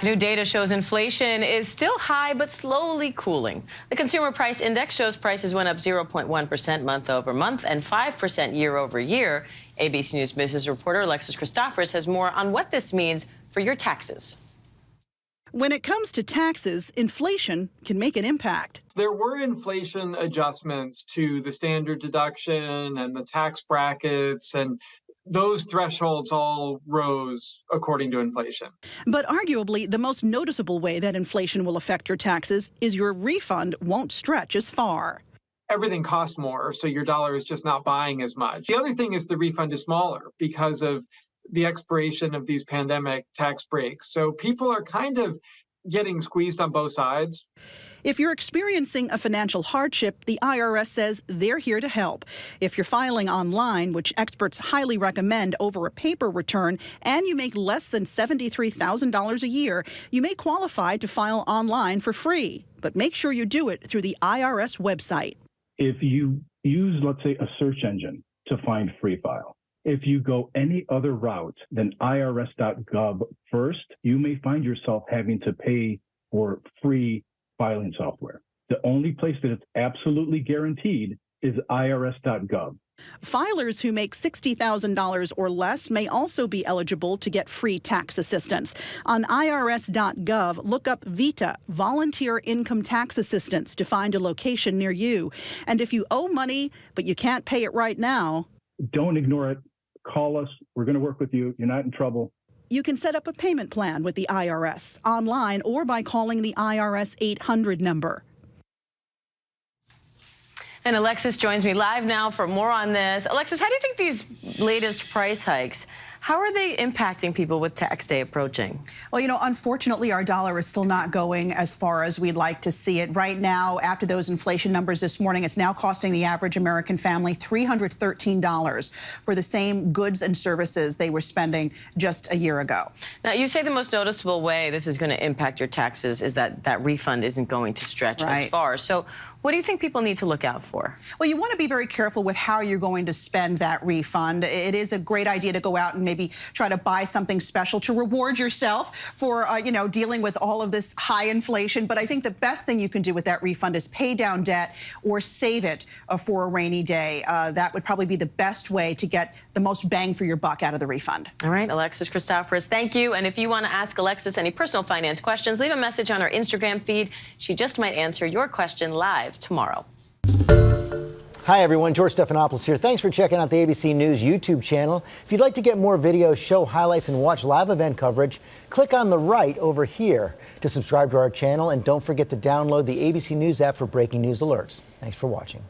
New data shows inflation is still high but slowly cooling. The Consumer Price Index shows prices went up 0.1% month over month and 5% year over year. ABC News business reporter Alexis Christoforous has more on what this means for your taxes. When it comes to taxes, inflation can make an impact. There were inflation adjustments to the standard deduction and the tax brackets, and those thresholds all rose according to inflation. But arguably, the most noticeable way that inflation will affect your taxes is your refund won't stretch as far. Everything costs more, so your dollar is just not buying as much. The other thing is the refund is smaller because of the expiration of these pandemic tax breaks. So people are kind of getting squeezed on both sides. If you're experiencing a financial hardship, the IRS says they're here to help. If you're filing online, which experts highly recommend over a paper return, and you make less than $73,000 a year, you may qualify to file online for free. But make sure you do it through the IRS website. If you use, let's say, a search engine to find Free File, if you go any other route than irs.gov first, you may find yourself having to pay for free filing software. The only place that it's absolutely guaranteed is irs.gov. Filers who make $60,000 or less may also be eligible to get free tax assistance. On irs.gov, look up VITA, Volunteer Income Tax Assistance, to find a location near you. And if you owe money but you can't pay it right now, don't ignore it. Call us. We're going to work with you. You're not in trouble. You can set up a payment plan with the IRS online or by calling the IRS 800 number. And Alexis joins me live now for more on this. Alexis, how do you think these latest price hikes, how are they impacting people with tax day approaching? Well, you know, unfortunately, our dollar is still not going as far as we'd like to see it. Right now, after those inflation numbers this morning, it's now costing the average American family $313 for the same goods and services they were spending just a year ago. Now, you say the most noticeable way this is going to impact your taxes is that that refund isn't going to stretch as far. So what do you think people need to look out for? Well, you want to be very careful with how you're going to spend that refund. It is a great idea to go out and maybe try to buy something special to reward yourself for, you know, dealing with all of this high inflation. But I think the best thing you can do with that refund is pay down debt or save it for a rainy day. That would probably be the best way to get the most bang for your buck out of the refund. All right, Alexis Christoforous, thank you. And if you want to ask Alexis any personal finance questions, leave a message on our Instagram feed. She just might answer your question live tomorrow. Hi everyone, George Stephanopoulos here. Thanks for checking out the ABC News YouTube channel. If you'd like to get more videos, show highlights, and watch live event coverage, click on the right over here to subscribe to our channel, and don't forget to download the ABC News app for breaking news alerts. Thanks for watching.